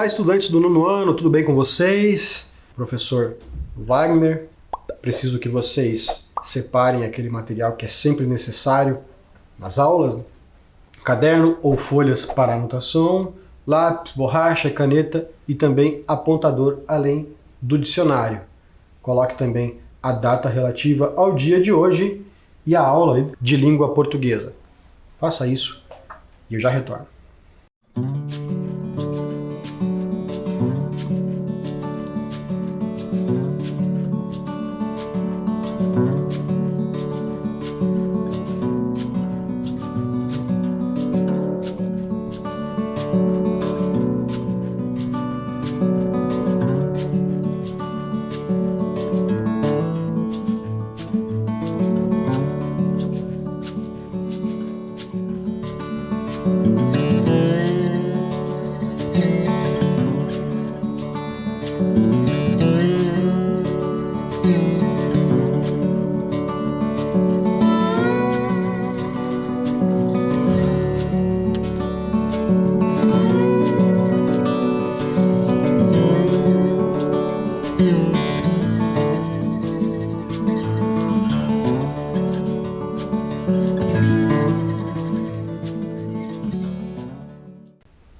Olá, estudantes do nono ano, tudo bem com vocês? Professor Wagner, preciso que vocês separem aquele material que é sempre necessário nas aulas, né? Caderno ou folhas para anotação, lápis, borracha, caneta e também apontador, além do dicionário. Coloque também a data relativa ao dia de hoje e a aula de língua portuguesa. Faça isso e eu já retorno.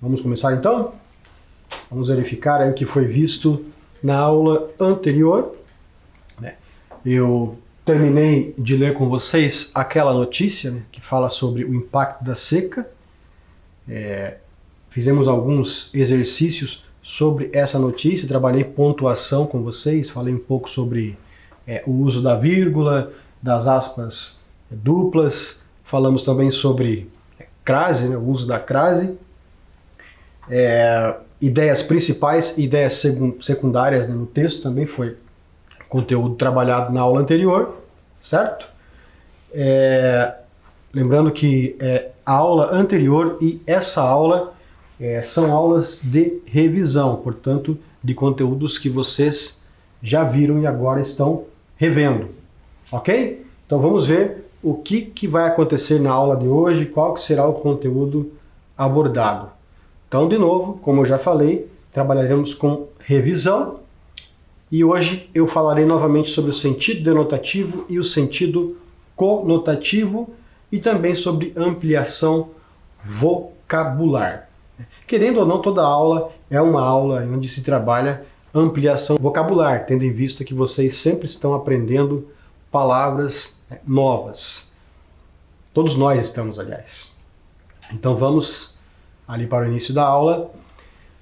Vamos começar então? Vamos verificar aí o que foi visto na aula anterior. Eu terminei de ler com vocês aquela notícia, né, que fala sobre o impacto da seca. Fizemos alguns exercícios sobre essa notícia, trabalhei pontuação com vocês, falei um pouco sobre o uso da vírgula, das aspas duplas, falamos também sobre crase, né, o uso da crase. Ideias principais e ideias secundárias, né, no texto também foi conteúdo trabalhado na aula anterior, certo? Lembrando que a aula anterior e essa aula são aulas de revisão, portanto, de conteúdos que vocês já viram e agora estão revendo, ok? Então vamos ver o que vai acontecer na aula de hoje, qual que será o conteúdo abordado. Então, de novo, como eu já falei, trabalharemos com revisão e hoje eu falarei novamente sobre o sentido denotativo e o sentido conotativo e também sobre ampliação vocabular. Querendo ou não, toda aula é uma aula onde se trabalha ampliação vocabular, tendo em vista que vocês sempre estão aprendendo palavras novas. Todos nós estamos, aliás. Então vamos ali para o início da aula.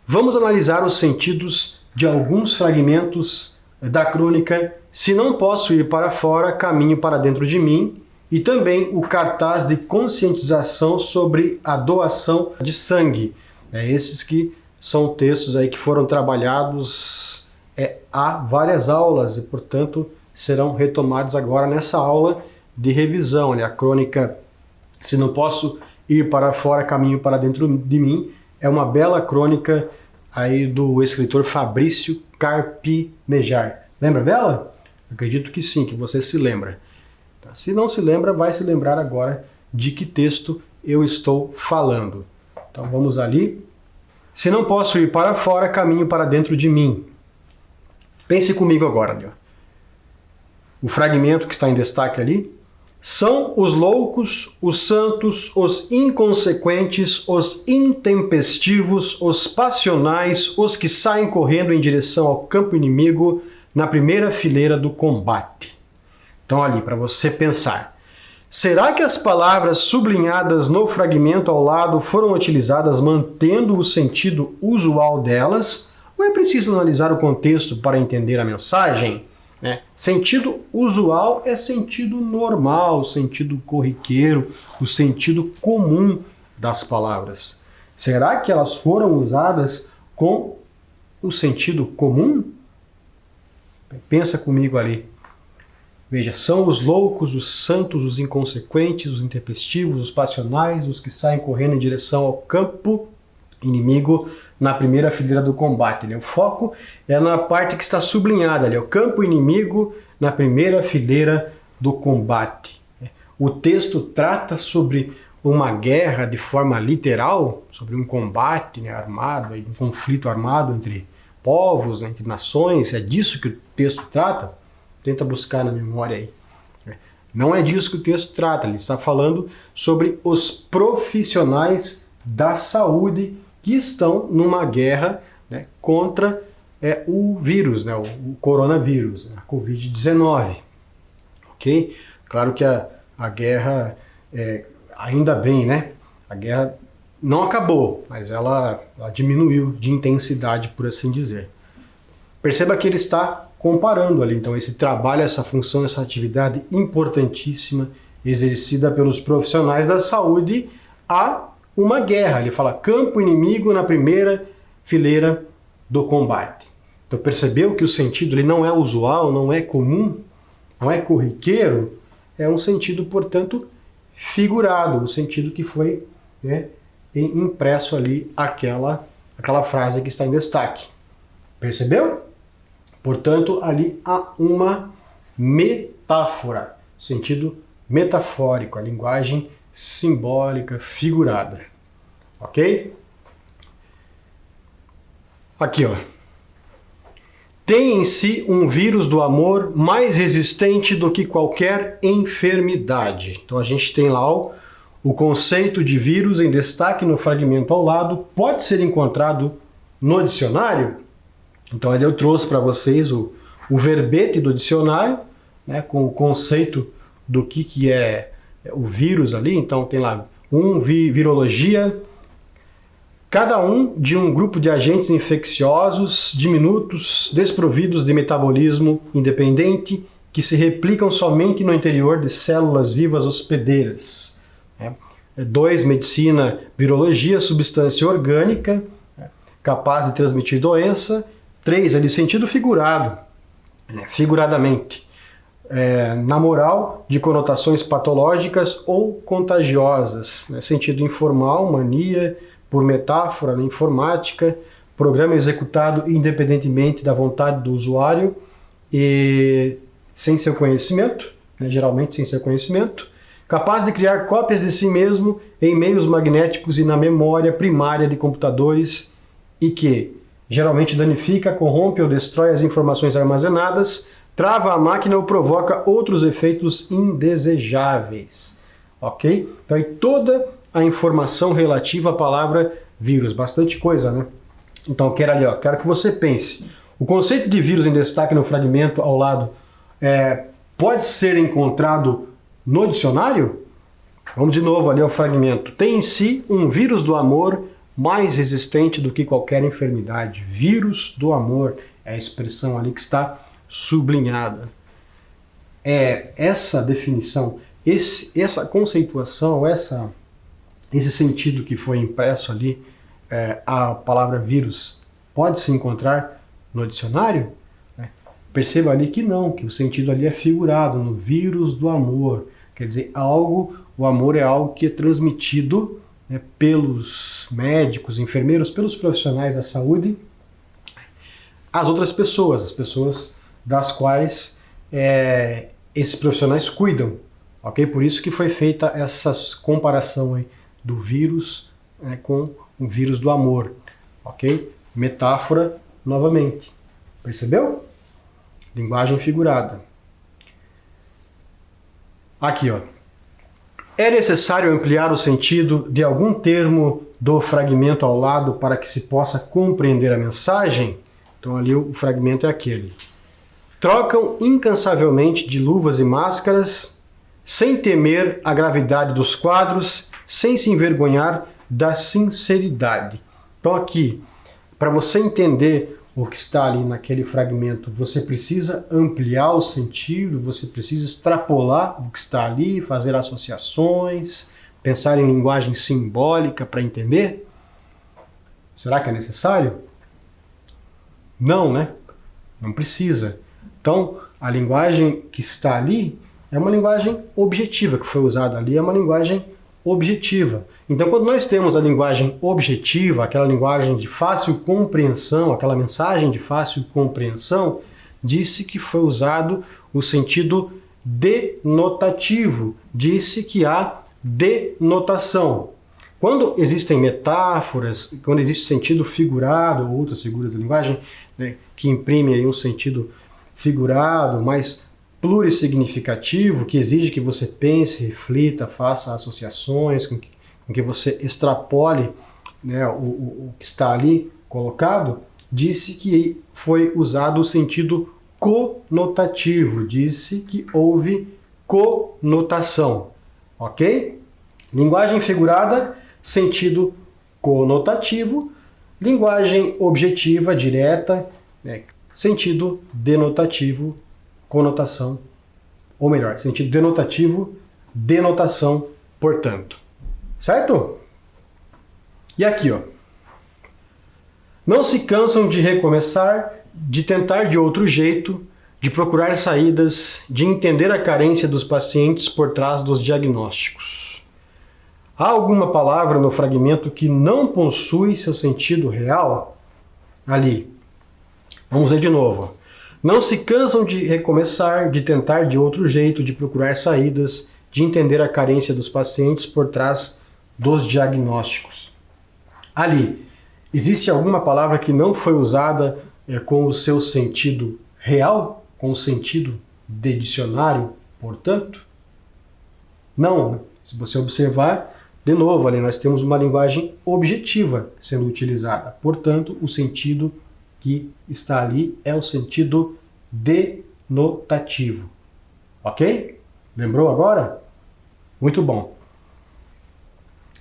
Vamos analisar os sentidos de alguns fragmentos da crônica Se Não Posso Ir Para Fora, Caminho para Dentro de Mim, e também o cartaz de conscientização sobre a doação de sangue. Esses que são textos aí que foram trabalhados há várias aulas e, portanto, serão retomados agora nessa aula de revisão. A crônica Se Não Posso Ir Para Fora, Caminho para Dentro de Mim é uma bela crônica aí do escritor Fabrício Carpinejar. Lembra dela? Acredito que sim, que você se lembra. Se não se lembra, vai se lembrar agora de que texto eu estou falando. Então vamos ali. Se não posso ir para fora, caminho para dentro de mim. Pense comigo agora, ali, ó. O fragmento que está em destaque ali. São os loucos, os santos, os inconsequentes, os intempestivos, os passionais, os que saem correndo em direção ao campo inimigo na primeira fileira do combate. Então ali, para você pensar, será que as palavras sublinhadas no fragmento ao lado foram utilizadas mantendo o sentido usual delas? Ou é preciso analisar o contexto para entender a mensagem? Sentido usual é sentido normal, sentido corriqueiro, o sentido comum das palavras. Será que elas foram usadas com o sentido comum? Pensa comigo ali. Veja, são os loucos, os santos, os inconsequentes, os intempestivos, os passionais, os que saem correndo em direção ao campo inimigo na primeira fileira do combate. O foco é na parte que está sublinhada ali, o campo inimigo na primeira fileira do combate. O texto trata sobre uma guerra de forma literal, sobre um combate, né, armado, um conflito armado entre povos, né, entre nações, é disso que o texto trata? Tenta buscar na memória aí. Não é disso que o texto trata, ele está falando sobre os profissionais da saúde que estão numa guerra, né, contra o vírus, né, o coronavírus, a Covid-19. Ok? Claro que a guerra, ainda bem, né? A guerra não acabou, mas ela diminuiu de intensidade, por assim dizer. Perceba que ele está comparando ali, então, esse trabalho, essa função, essa atividade importantíssima exercida pelos profissionais da saúde a uma guerra. Ele fala campo inimigo na primeira fileira do combate. Então percebeu que o sentido ele não é usual, não é comum, não é corriqueiro, é um sentido, portanto, figurado, o sentido que foi, né, impresso ali aquela frase que está em destaque. Percebeu? Portanto, ali há uma metáfora, sentido metafórico, a linguagem simbólica, figurada. Ok? Aqui, ó. Tem em si um vírus do amor mais resistente do que qualquer enfermidade. Então a gente tem lá o conceito de vírus em destaque no fragmento ao lado. Pode ser encontrado no dicionário? Então ali eu trouxe para vocês o verbete do dicionário, né, com o conceito do que é o vírus ali. Então tem lá virologia, cada um de um grupo de agentes infecciosos diminutos, desprovidos de metabolismo independente, que se replicam somente no interior de células vivas hospedeiras. 2. Medicina, virologia, substância orgânica, capaz de transmitir doença. 3. É de sentido figurado, figuradamente, na moral, de conotações patológicas ou contagiosas, sentido informal, mania, por metáfora, na informática, programa executado independentemente da vontade do usuário e sem seu conhecimento, geralmente sem seu conhecimento, capaz de criar cópias de si mesmo em meios magnéticos e na memória primária de computadores e que geralmente danifica, corrompe ou destrói as informações armazenadas, trava a máquina ou provoca outros efeitos indesejáveis. Ok? Então aí toda a informação relativa à palavra vírus. Bastante coisa, né? Então, quero que você pense. O conceito de vírus em destaque no fragmento ao lado pode ser encontrado no dicionário? Vamos de novo ali ao fragmento. Tem em si um vírus do amor mais resistente do que qualquer enfermidade. Vírus do amor é a expressão ali que está sublinhada. Essa definição, essa conceituação, esse sentido que foi impresso ali, a palavra vírus, pode se encontrar no dicionário? Perceba ali que não, que o sentido ali é figurado, no vírus do amor. Quer dizer, o amor é algo que é transmitido, né, pelos médicos, enfermeiros, pelos profissionais da saúde, às outras pessoas, as pessoas das quais esses profissionais cuidam. Ok? Por isso que foi feita essa comparação aí do vírus, com o vírus do amor. Ok? Metáfora novamente. Percebeu? Linguagem figurada. Aqui, ó. É necessário ampliar o sentido de algum termo do fragmento ao lado para que se possa compreender a mensagem? Então ali o fragmento é aquele. Trocam incansavelmente de luvas e máscaras, sem temer a gravidade dos quadros, sem se envergonhar da sinceridade. Então aqui, para você entender o que está ali naquele fragmento, você precisa ampliar o sentido, você precisa extrapolar o que está ali, fazer associações, pensar em linguagem simbólica para entender? Será que é necessário? Não, né? Não precisa. Então, a linguagem que está ali é uma linguagem objetiva, que foi usada ali, é uma linguagem objetiva. Então, quando nós temos a linguagem objetiva, aquela linguagem de fácil compreensão, aquela mensagem de fácil compreensão, disse que foi usado o sentido denotativo, disse que há denotação. Quando existem metáforas, quando existe sentido figurado ou outras figuras da linguagem, né, que imprimem aí um sentido figurado, mais plurissignificativo, que exige que você pense, reflita, faça associações, com que você extrapole, né, o que está ali colocado, disse que foi usado o sentido conotativo, disse que houve conotação, ok? Linguagem figurada, sentido conotativo. Linguagem objetiva, direta, né, sentido denotativo, conotação, ou melhor, sentido denotativo, denotação, portanto. Certo? E aqui, ó. Não se cansam de recomeçar, de tentar de outro jeito, de procurar saídas, de entender a carência dos pacientes por trás dos diagnósticos. Há alguma palavra no fragmento que não possui seu sentido real? Ali. Vamos ver de novo. Não se cansam de recomeçar, de tentar de outro jeito, de procurar saídas, de entender a carência dos pacientes por trás dos diagnósticos. Ali. Existe alguma palavra que não foi usada com o seu sentido real? Com o sentido de dicionário, portanto? Não. Se você observar, de novo, ali nós temos uma linguagem objetiva sendo utilizada. Portanto, o sentido que está ali é o sentido denotativo. Ok? Lembrou agora? Muito bom.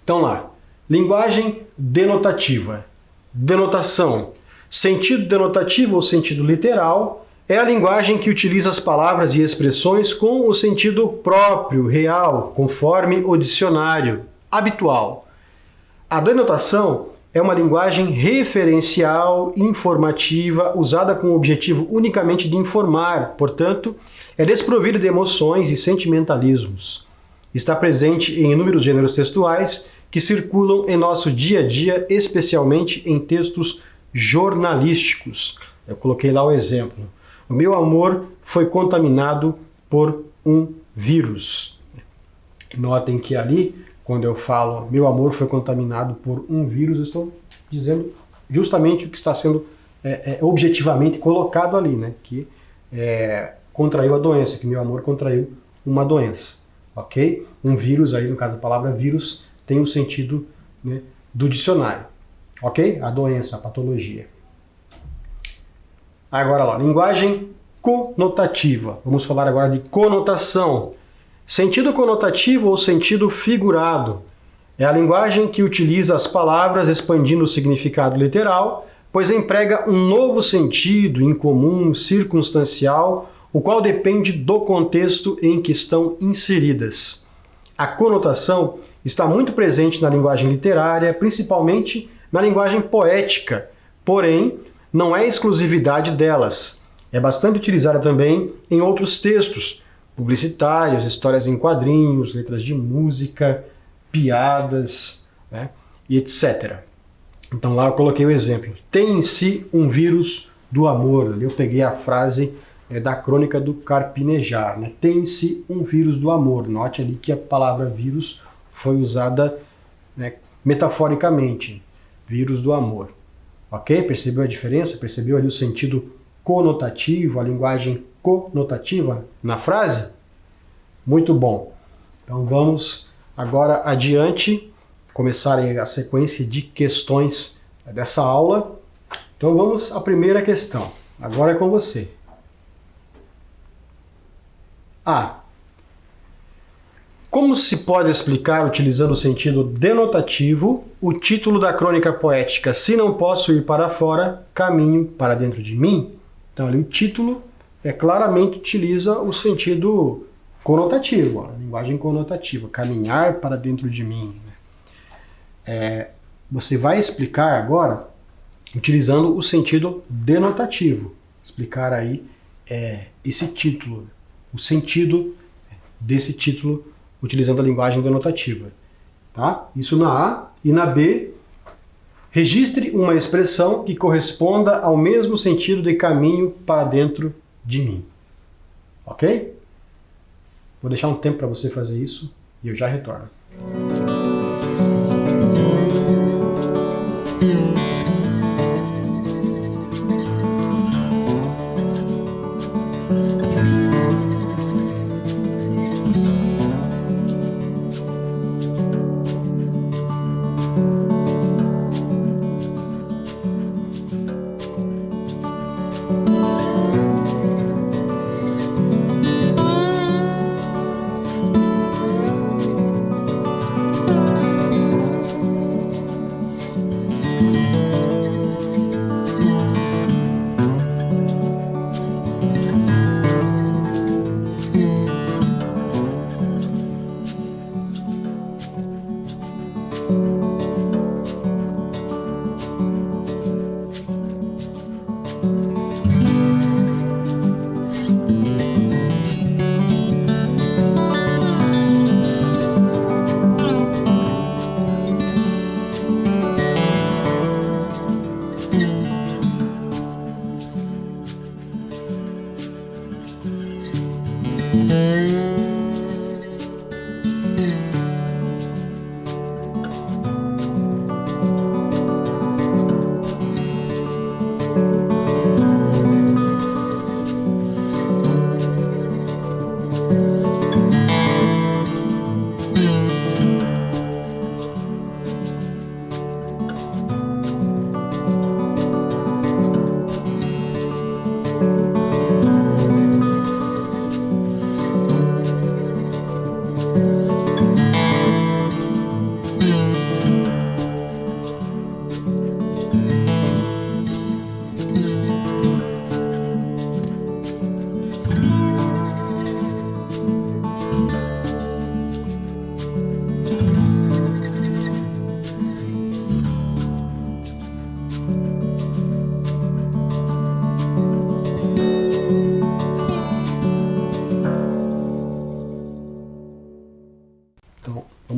Então lá, linguagem denotativa. Denotação. Sentido denotativo ou sentido literal é a linguagem que utiliza as palavras e expressões com o sentido próprio, real, conforme o dicionário habitual. A denotação é uma linguagem referencial, informativa, usada com o objetivo unicamente de informar, portanto, é desprovida de emoções e sentimentalismos. Está presente em inúmeros gêneros textuais que circulam em nosso dia a dia, especialmente em textos jornalísticos. Eu coloquei lá o exemplo. O meu amor foi contaminado por um vírus. Notem que ali, quando eu falo meu amor foi contaminado por um vírus, eu estou dizendo justamente o que está sendo objetivamente colocado ali, né? Que contraiu a doença, que meu amor contraiu uma doença, ok? Um vírus aí, no caso da palavra vírus, tem o sentido, né, do dicionário, ok? A doença, a patologia. Agora lá, linguagem conotativa. Vamos falar agora de conotação. Sentido conotativo ou sentido figurado é a linguagem que utiliza as palavras expandindo o significado literal, pois emprega um novo sentido incomum, circunstancial, o qual depende do contexto em que estão inseridas. A conotação está muito presente na linguagem literária, principalmente na linguagem poética, porém, não é exclusividade delas. É bastante utilizada também em outros textos, publicitários, histórias em quadrinhos, letras de música, piadas, né, e etc. Então lá eu coloquei o exemplo. Tem em si um vírus do amor. Ali eu peguei a frase da crônica do Carpinejar. Né? Tem em si um vírus do amor. Note ali que a palavra vírus foi usada, né, metaforicamente. Vírus do amor. Ok? Percebeu a diferença? Percebeu ali o sentido conotativo, a linguagem conotativa na frase? Muito bom. Então vamos agora adiante, começar a sequência de questões dessa aula. Então vamos à primeira questão. Agora é com você. A. Como se pode explicar, utilizando o sentido denotativo, o título da crônica poética Se Não Posso Ir Para Fora, Caminho para Dentro de Mim? Então ali o título claramente utiliza o sentido conotativo, a linguagem conotativa, caminhar para dentro de mim. Você vai explicar agora utilizando o sentido denotativo, explicar aí esse título, o sentido desse título utilizando a linguagem denotativa. Tá? Isso na A. E na B, registre uma expressão que corresponda ao mesmo sentido de caminho para dentro de mim. Ok? Vou deixar um tempo para você fazer isso e eu já retorno.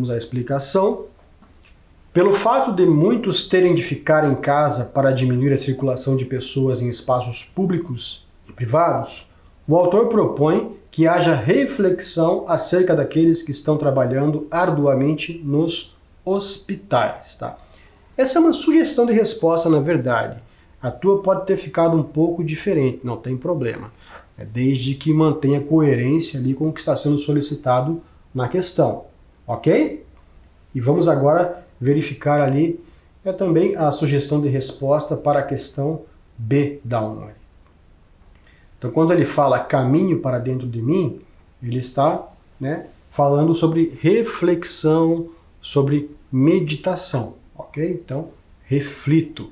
Vamos à explicação. Pelo fato de muitos terem de ficar em casa para diminuir a circulação de pessoas em espaços públicos e privados, o autor propõe que haja reflexão acerca daqueles que estão trabalhando arduamente nos hospitais. Tá? Essa é uma sugestão de resposta, na verdade. A tua pode ter ficado um pouco diferente, não tem problema. Desde que mantenha coerência ali com o que está sendo solicitado na questão. Ok? E vamos agora verificar ali também a sugestão de resposta para a questão B da Honório. Então, quando ele fala caminho para dentro de mim, ele está falando sobre reflexão, sobre meditação. Ok? Então, reflito,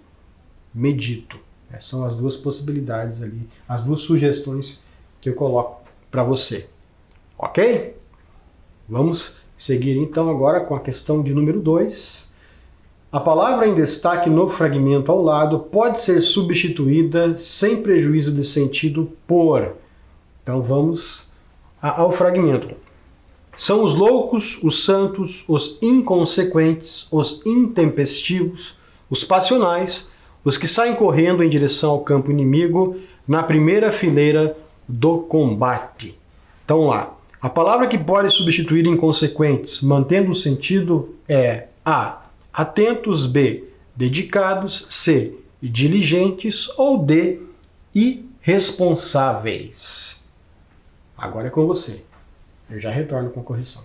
medito. São as duas possibilidades ali, as duas sugestões que eu coloco para você. Ok? Vamos seguir então agora com a questão de número 2. A palavra em destaque no fragmento ao lado pode ser substituída sem prejuízo de sentido por. Então vamos ao fragmento. São os loucos, os santos, os inconsequentes, os intempestivos, os passionais, os que saem correndo em direção ao campo inimigo na primeira fileira do combate. Então lá. A palavra que pode substituir inconsequentes, mantendo o sentido, é A. Atentos, B. Dedicados, C. Diligentes ou D. Irresponsáveis. Agora é com você. Eu já retorno com a correção.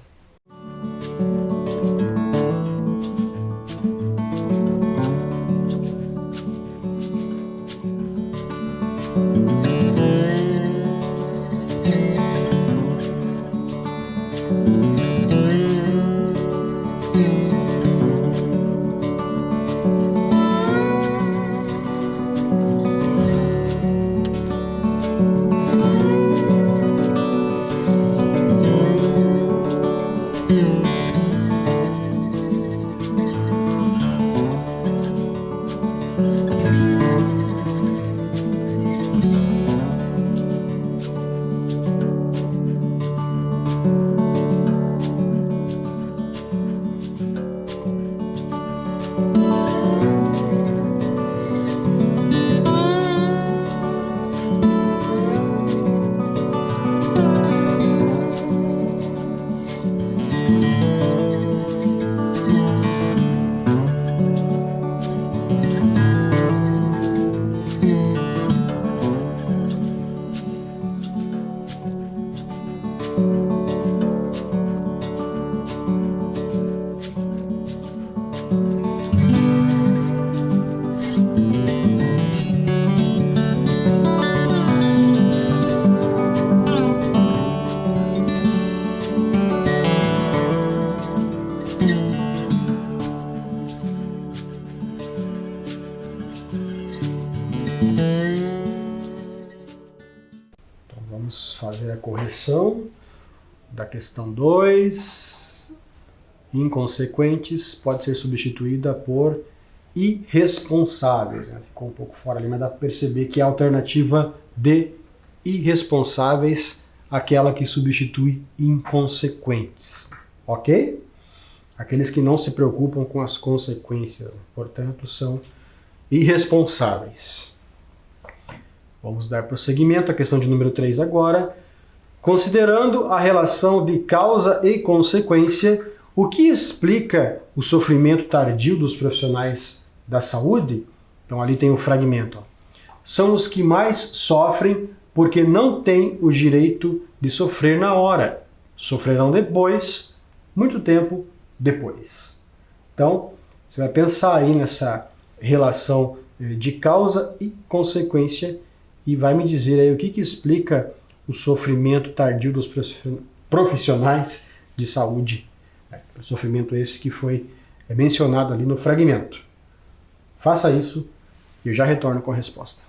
correção da questão 2. Inconsequentes pode ser substituída por irresponsáveis. Ficou um pouco fora ali, mas dá para perceber que é a alternativa de irresponsáveis, aquela que substitui inconsequentes. Ok? Aqueles que não se preocupam com as consequências, portanto, são irresponsáveis. Vamos dar prosseguimento à questão de número 3 agora. Considerando a relação de causa e consequência, o que explica o sofrimento tardio dos profissionais da saúde? Então ali tem o fragmento. São os que mais sofrem porque não têm o direito de sofrer na hora. Sofrerão depois, muito tempo depois. Então, você vai pensar aí nessa relação de causa e consequência e vai me dizer aí o que explica o sofrimento tardio dos profissionais de saúde. O sofrimento esse que foi mencionado ali no fragmento. Faça isso e eu já retorno com a resposta.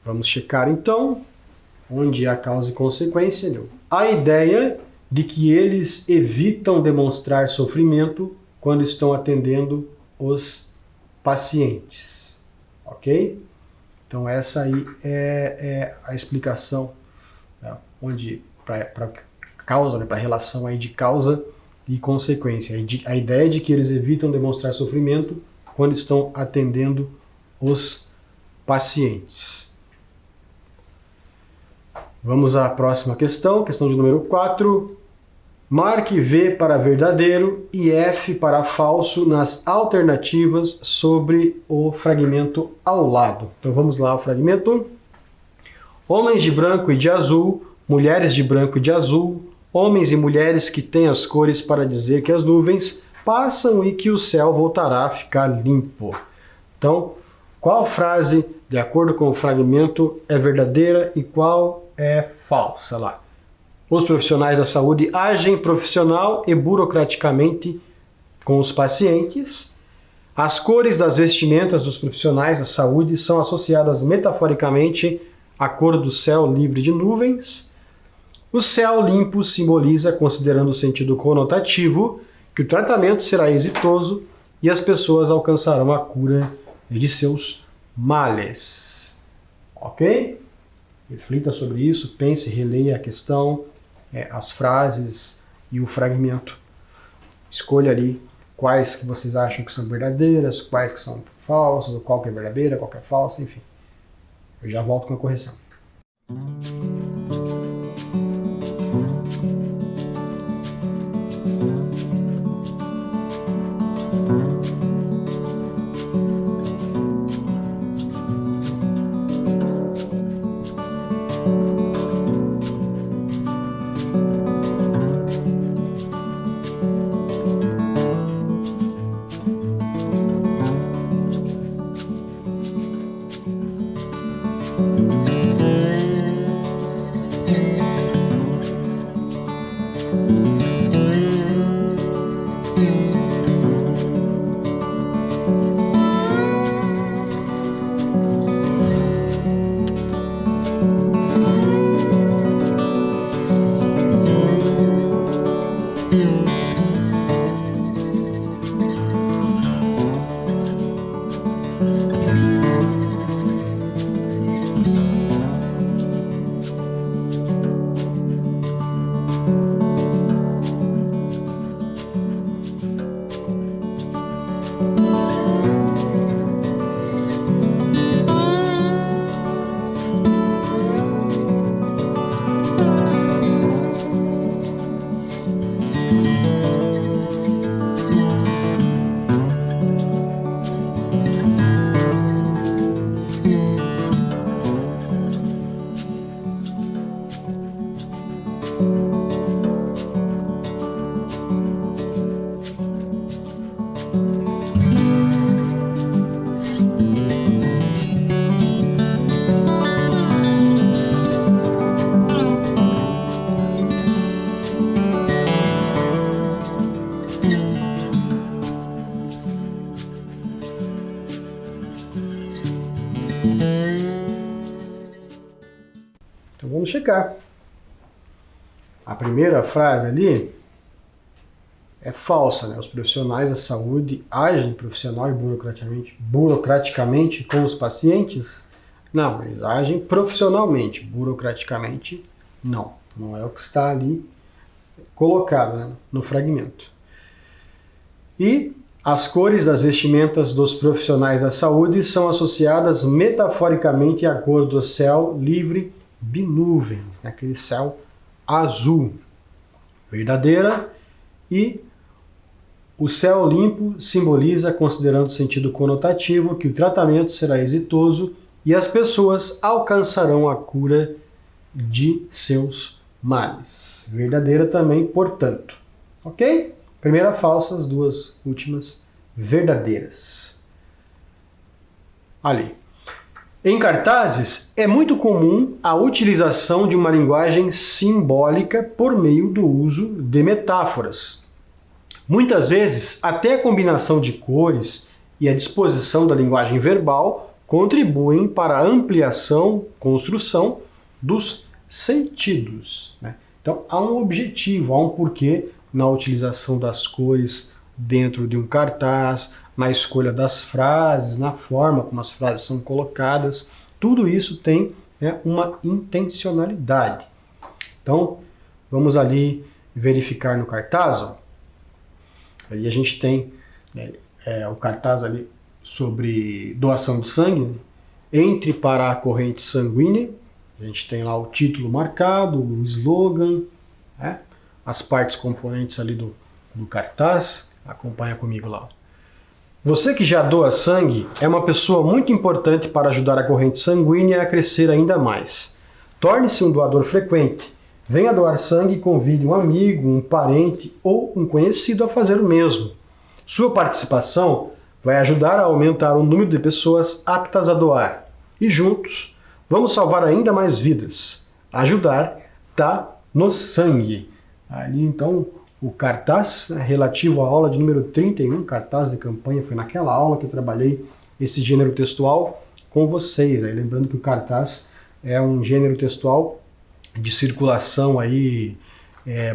Vamos checar então onde há causa e consequência. A ideia de que eles evitam demonstrar sofrimento quando estão atendendo os pacientes. Ok? Então essa aí é a explicação, né, onde para causa, né, para a relação aí de causa e consequência. A ideia de que eles evitam demonstrar sofrimento quando estão atendendo os pacientes. Vamos à próxima questão, questão de número 4. Marque V para verdadeiro e F para falso nas alternativas sobre o fragmento ao lado. Então vamos lá ao fragmento. Homens de branco e de azul, mulheres de branco e de azul, homens e mulheres que têm as cores para dizer que as nuvens passam e que o céu voltará a ficar limpo. Então, qual frase, de acordo com o fragmento, é verdadeira e qual é falsa lá? Os profissionais da saúde agem profissional e burocraticamente com os pacientes. As cores das vestimentas dos profissionais da saúde são associadas metaforicamente à cor do céu livre de nuvens. O céu limpo simboliza, considerando o sentido conotativo, que o tratamento será exitoso e as pessoas alcançarão a cura de seus males. Ok? Reflita sobre isso, pense, releia a questão, as frases e o fragmento. Escolha ali quais que vocês acham que são verdadeiras, quais que são falsas, ou qual que é verdadeira, qual que é falsa, enfim. Eu já volto com a correção. Então vamos checar. A primeira frase ali é falsa, né? Os profissionais da saúde agem profissional e burocraticamente com os pacientes? Não, eles agem profissionalmente, burocraticamente não. Não é o que está ali colocado, né, no fragmento. E as cores das vestimentas dos profissionais da saúde são associadas metaforicamente à cor do céu livre de nuvens, né? Aquele céu azul. Verdadeira. E o céu limpo simboliza, considerando o sentido conotativo, que o tratamento será exitoso e as pessoas alcançarão a cura de seus males. Verdadeira também, portanto. Ok? Primeira falsa, as duas últimas verdadeiras. Ali. Em cartazes, é muito comum a utilização de uma linguagem simbólica por meio do uso de metáforas. Muitas vezes, até a combinação de cores e a disposição da linguagem verbal contribuem para a ampliação, construção dos sentidos, né? Então, há um objetivo, há um porquê na utilização das cores dentro de um cartaz, na escolha das frases, na forma como as frases são colocadas. Tudo isso tem, né, uma intencionalidade. Então, vamos ali verificar no cartaz. Ó. Aí a gente tem, né, o cartaz ali sobre doação de sangue. Entre para a corrente sanguínea. A gente tem lá o título marcado, o slogan, né, as partes componentes ali do cartaz. Acompanha comigo lá. Você que já doa sangue é uma pessoa muito importante para ajudar a corrente sanguínea a crescer ainda mais. Torne-se um doador frequente. Venha doar sangue e convide um amigo, um parente ou um conhecido a fazer o mesmo. Sua participação vai ajudar a aumentar o número de pessoas aptas a doar. E juntos, vamos salvar ainda mais vidas. Ajudar tá no sangue. Ali então o cartaz relativo à aula de número 31, cartaz de campanha, foi naquela aula que eu trabalhei esse gênero textual com vocês. Aí, lembrando que o cartaz é um gênero textual de circulação aí,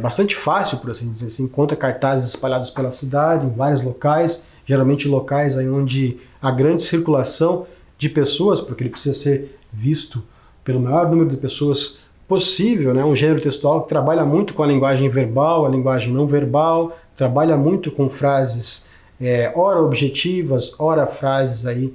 bastante fácil, por assim dizer. Você encontra cartazes espalhados pela cidade, em vários locais, geralmente locais aí onde há grande circulação de pessoas, porque ele precisa ser visto pelo maior número de pessoas possível, né? Um gênero textual que trabalha muito com a linguagem verbal, a linguagem não verbal, trabalha muito com frases ora objetivas, ora frases aí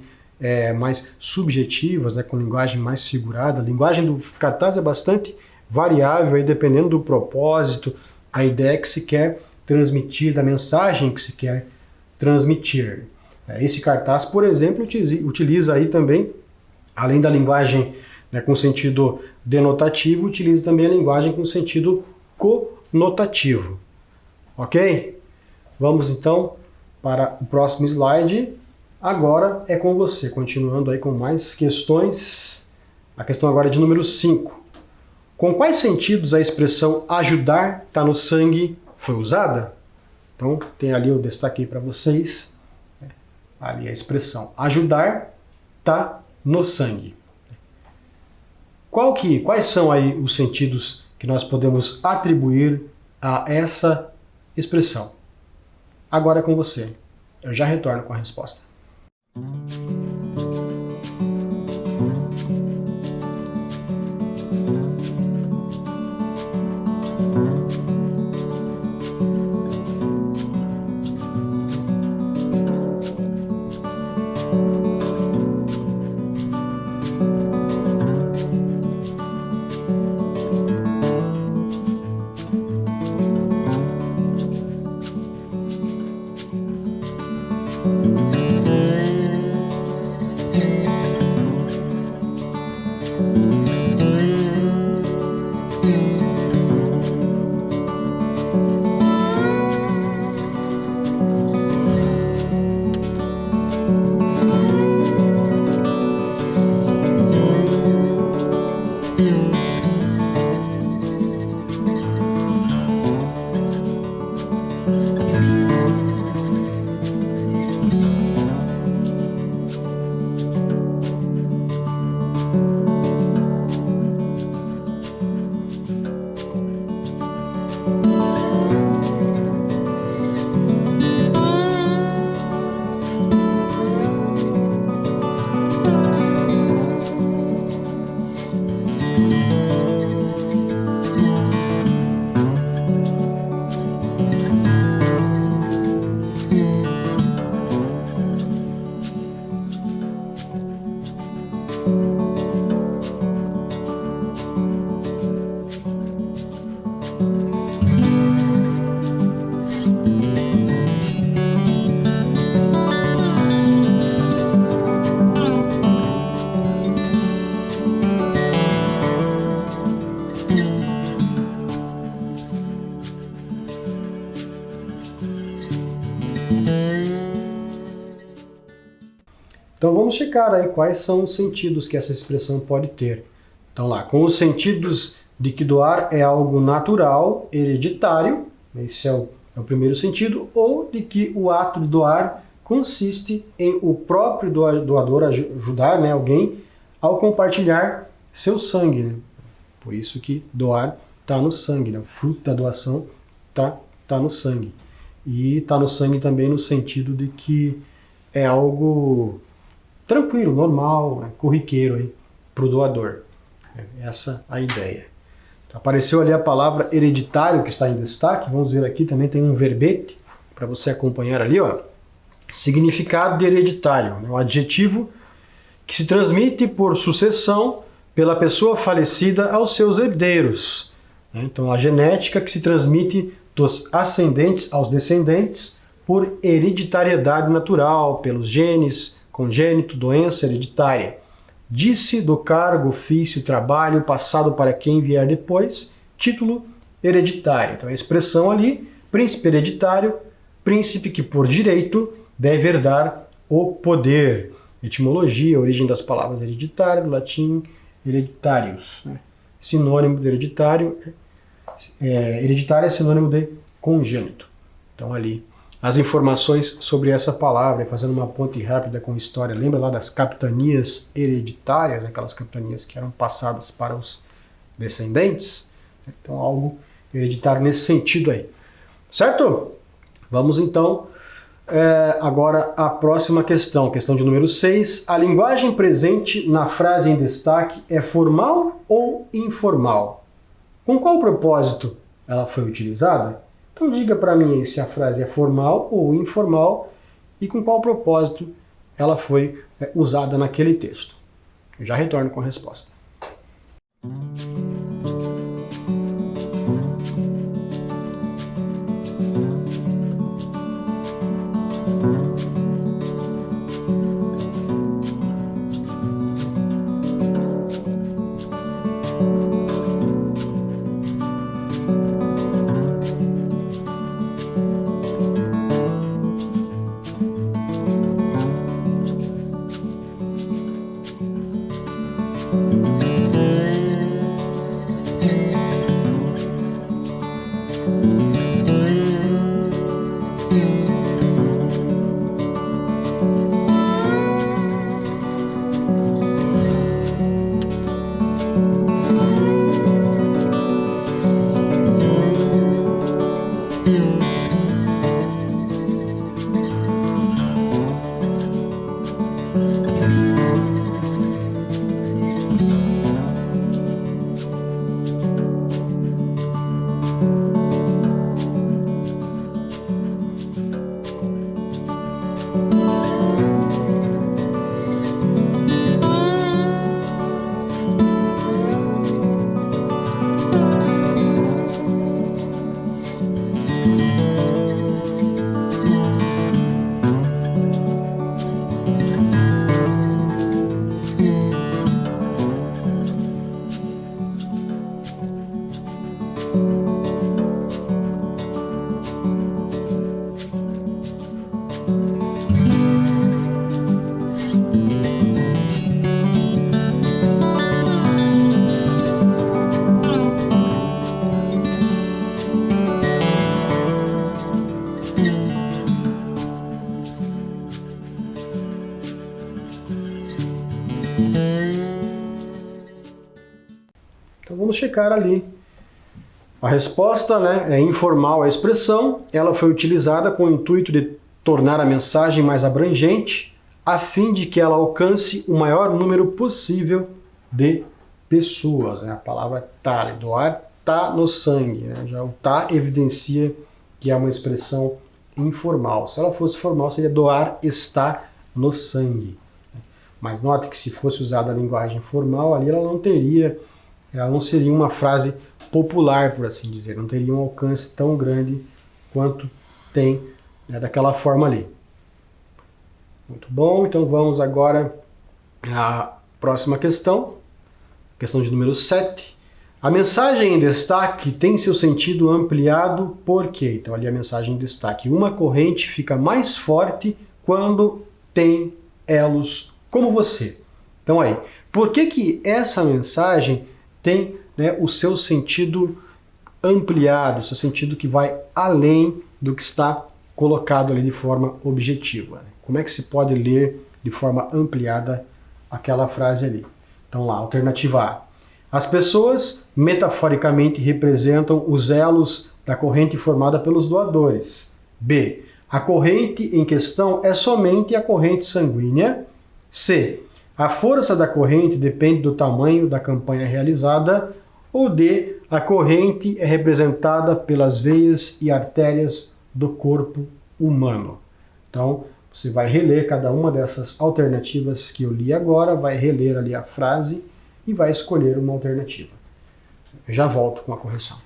mais subjetivas, né, com linguagem mais figurada. A linguagem do cartaz é bastante variável, aí, dependendo do propósito, a ideia que se quer transmitir, da mensagem que se quer transmitir. Esse cartaz, por exemplo, utiliza aí também, além da linguagem, né, com sentido denotativo, utiliza também a linguagem com sentido conotativo. Ok? Vamos então para o próximo slide. Agora é com você, continuando aí com mais questões. A questão agora é de número 5. Com quais sentidos a expressão ajudar está no sangue foi usada? Então tem ali, eu destaquei para vocês, ali a expressão ajudar está no sangue. Quais são aí os sentidos que nós podemos atribuir a essa expressão? Agora é com você. Eu já retorno com a resposta. Então vamos checar aí quais são os sentidos que essa expressão pode ter. Então lá, com os sentidos de que doar é algo natural, hereditário, esse é o primeiro sentido, ou de que o ato de doar consiste em o próprio doador ajudar, né, alguém ao compartilhar seu sangue. Né? Por isso que doar está no sangue, né? O fruto da doação tá no sangue. E está no sangue também no sentido de que é algo tranquilo, normal, né, corriqueiro para o doador. Essa é a ideia. Então, apareceu ali a palavra hereditário que está em destaque. Vamos ver aqui, também tem um verbete para você acompanhar ali. Ó. Significado de hereditário. Um adjetivo que se transmite por sucessão pela pessoa falecida aos seus herdeiros. Então, a genética que se transmite dos ascendentes aos descendentes por hereditariedade natural, pelos genes, congênito, doença hereditária. Disse do cargo, ofício, trabalho, passado para quem vier depois, título hereditário. Então a expressão ali, príncipe hereditário, príncipe que por direito deve herdar o poder. Etimologia, origem das palavras hereditário, do latim hereditarius. Né? Sinônimo de hereditário, hereditário é sinônimo de congênito. Então ali as informações sobre essa palavra, fazendo uma ponte rápida com história. Lembra lá das capitanias hereditárias, aquelas capitanias que eram passadas para os descendentes? Então, algo hereditário nesse sentido aí. Certo? Vamos então agora à próxima questão, questão de número 6. A linguagem presente na frase em destaque é formal ou informal? Com qual propósito ela foi utilizada? Então diga para mim aí se a frase é formal ou informal e com qual propósito ela foi usada naquele texto. Eu já retorno com a resposta. Então vamos checar ali. A resposta, né, é informal a expressão, ela foi utilizada com o intuito de tornar a mensagem mais abrangente, a fim de que ela alcance o maior número possível de pessoas. Né? A palavra tá, doar tá no sangue. Né? Já o tá evidencia que é uma expressão informal. Se ela fosse formal, seria doar está no sangue. Mas note que se fosse usada a linguagem formal, ali ela não seria uma frase popular, por assim dizer, não teria um alcance tão grande quanto tem, né, daquela forma ali. Muito bom, então vamos agora à próxima questão, questão de número 7. A mensagem em destaque tem seu sentido ampliado por quê? Então ali a mensagem em destaque. Uma corrente fica mais forte quando tem elos como você. Então aí, por que essa mensagem tem, né, o seu sentido ampliado, o seu sentido que vai além do que está colocado ali de forma objetiva? Né? Como é que se pode ler de forma ampliada aquela frase ali? Então lá, alternativa A. As pessoas, metaforicamente, representam os elos da corrente formada pelos doadores. B. A corrente em questão é somente a corrente sanguínea. C. A força da corrente depende do tamanho da campanha realizada. Ou D. A corrente é representada pelas veias e artérias do corpo humano. Então, você vai reler cada uma dessas alternativas que eu li agora, vai reler ali a frase e vai escolher uma alternativa. Eu já volto com a correção.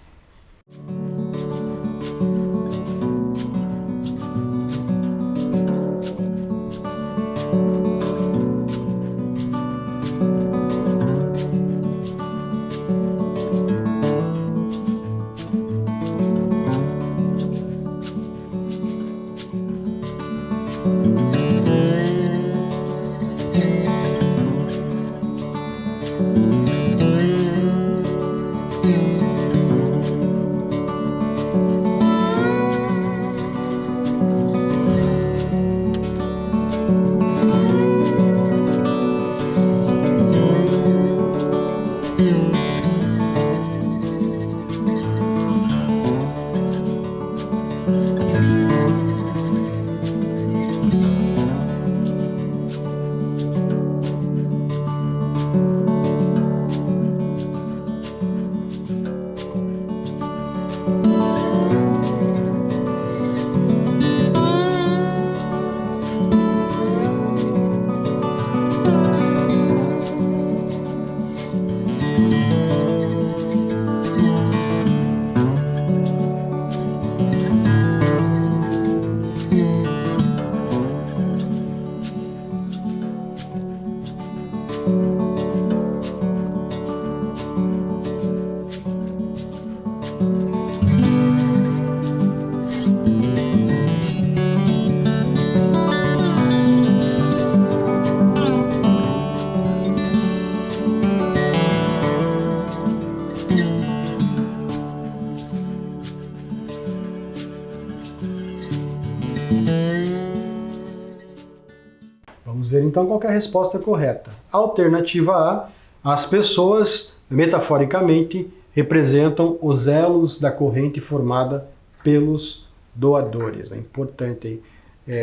então qual que é a resposta correta? Alternativa A, as pessoas, metaforicamente, representam os elos da corrente formada pelos doadores. É importante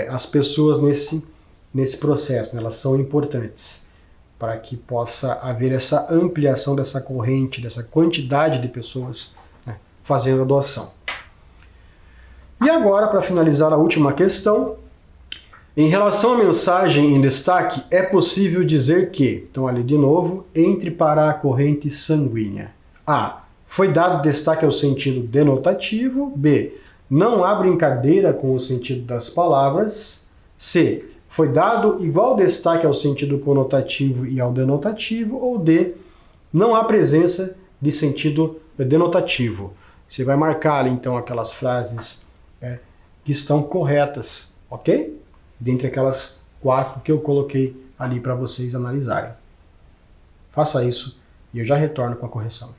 as pessoas nesse processo, né? Elas são importantes para que possa haver essa ampliação dessa corrente, dessa quantidade de pessoas, né, fazendo a doação. E agora, para finalizar a última questão, em relação à mensagem em destaque, é possível dizer que, então ali de novo, entre para a corrente sanguínea. A. Foi dado destaque ao sentido denotativo. B. Não há brincadeira com o sentido das palavras. C. Foi dado igual destaque ao sentido conotativo e ao denotativo. Ou D. Não há presença de sentido denotativo. Você vai marcar ali, então, aquelas frases que estão corretas, ok? Dentre aquelas 4 que eu coloquei ali para vocês analisarem. Faça isso e eu já retorno com a correção.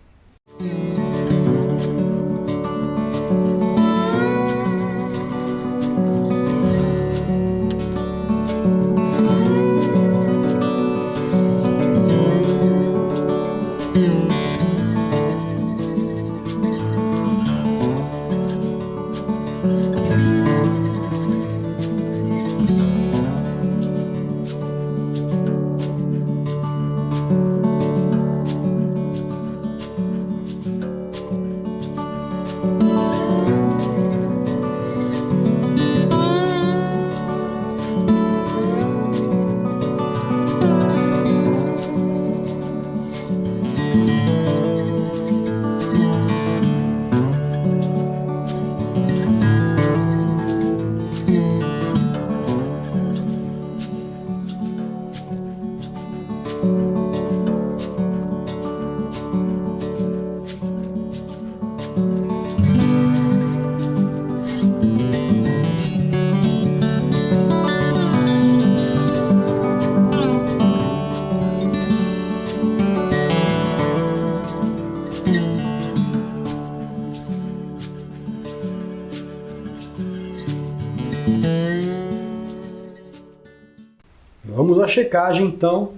Vamos à checagem, então,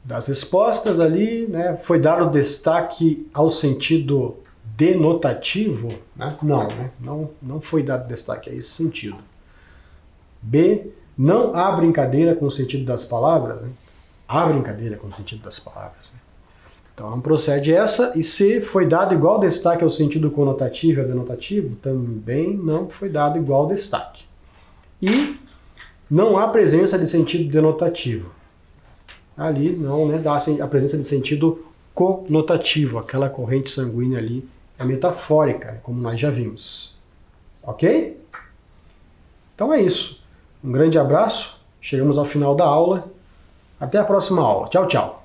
das respostas ali, né? Foi dado destaque ao sentido denotativo? Né? Não, né? Não foi dado destaque a esse sentido. B, não há brincadeira com o sentido das palavras? Né? Há brincadeira com o sentido das palavras. Né? Então não procede essa. E C, foi dado igual destaque ao sentido conotativo e ao denotativo? Também não foi dado igual destaque. E não há presença de sentido denotativo. Ali não, né, dá a presença de sentido conotativo. Aquela corrente sanguínea ali é metafórica, como nós já vimos. Ok? Então é isso. Um grande abraço. Chegamos ao final da aula. Até a próxima aula. Tchau, tchau.